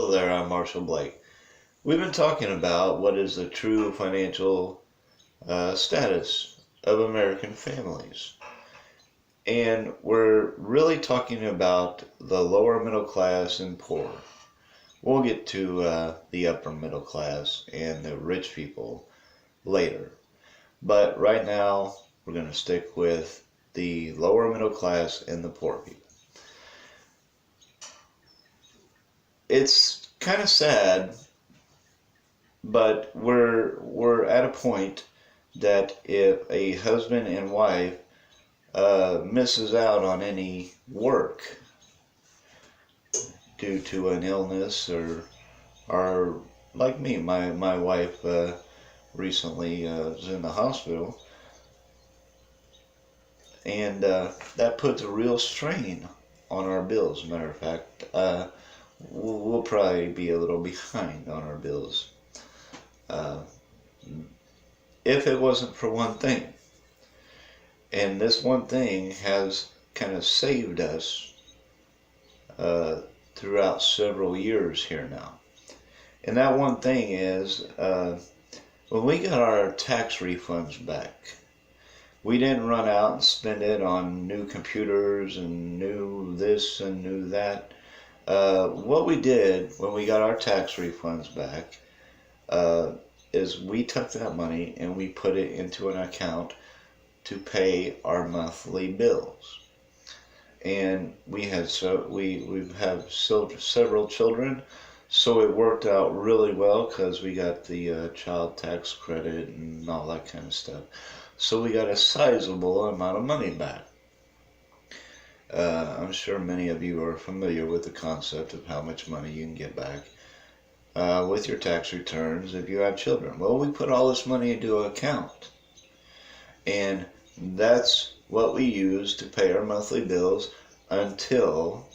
Hello there, I'm Marshall Blake. We've been talking about what is the true financial status of American families. And we're really talking about the lower middle class and poor. We'll get to the upper middle class and the rich people later. But right now, we're going to stick with the lower middle class and the poor people. It's kind of sad, but we're at a point that if a husband and wife misses out on any work due to an illness or like me, my wife recently was in the hospital, and that puts a real strain on our bills. As a matter of fact, we'll probably be a little behind on our bills. If it wasn't for one thing, and this one thing has kind of saved us throughout several years here now. And that one thing is when we got our tax refunds back, we didn't run out and spend it on new computers and new this and new that. What we did when we got our tax refunds back is we took that money and we put it into an account to pay our monthly bills. And we have several children, so it worked out really well because we got the child tax credit and all that kind of stuff. So we got a sizable amount of money back. I'm sure many of you are familiar with the concept of how much money you can get back with your tax returns if you have children. Well, we put all this money into an account, and that's what we use to pay our monthly bills until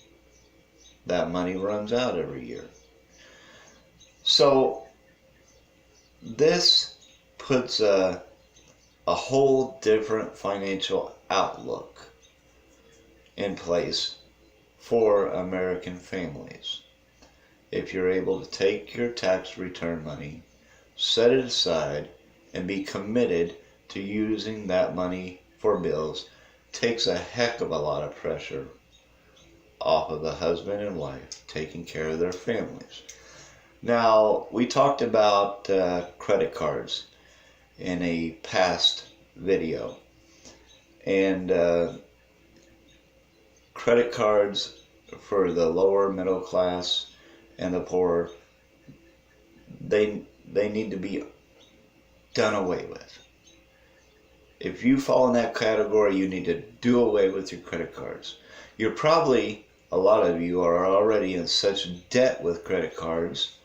that money runs out every year. So this puts a whole different financial outlook in place for American families. If you're able to take your tax return money, set it aside, and be committed to using that money for bills, takes a heck of a lot of pressure off of the husband and wife taking care of their families. Now, we talked about credit cards in a past video, and credit cards for the lower middle class and the poor, they need to be done away with. If you fall in that category, you need to do away with your credit cards. You're probably, a lot of you are already in such debt with credit cards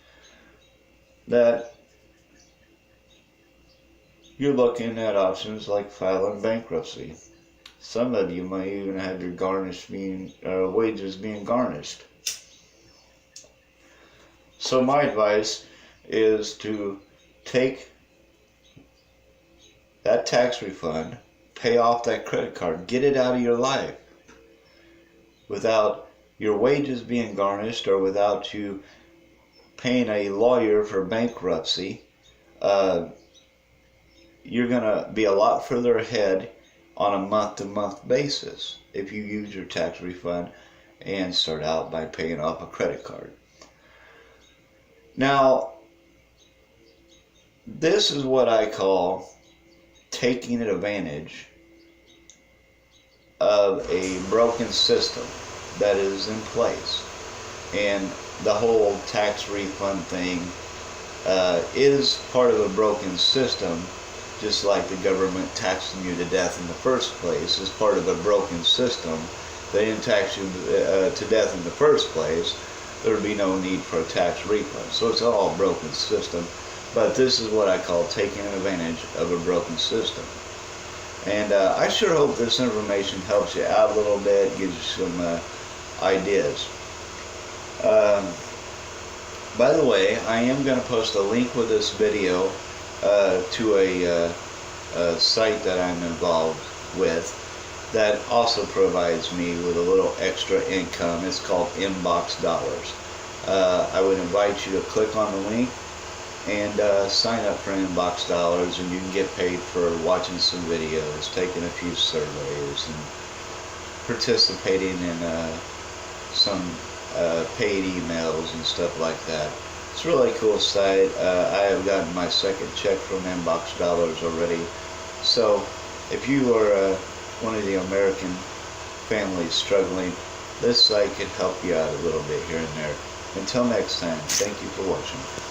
that you're looking at options like filing bankruptcy. Some of you might even have your wages being garnished. So my advice is to take that tax refund, pay off that credit card, get it out of your life without your wages being garnished or without you paying a lawyer for bankruptcy. You're going to be a lot further ahead on a month-to-month basis if you use your tax refund and start out by paying off a credit card. Now, this is what I call taking advantage of a broken system that is in place. And the whole tax refund thing is part of a broken system, just like the government taxing you to death in the first place is part of a broken system. They didn't tax you to death in the first place, there would be no need for a tax refund. So it's all a broken system. But this is what I call taking advantage of a broken system. And I sure hope this information helps you out a little bit, gives you some ideas. By the way, I am going to post a link with this video to a site that I'm involved with that also provides me with a little extra income. It's called Inbox Dollars. I would invite you to click on the link and sign up for Inbox Dollars, and you can get paid for watching some videos, taking a few surveys, and participating in some paid emails and stuff like that. It's a really cool site. I have gotten my second check from Inbox Dollars already. So if you are one of the American families struggling, this site could help you out a little bit here and there. Until next time, thank you for watching.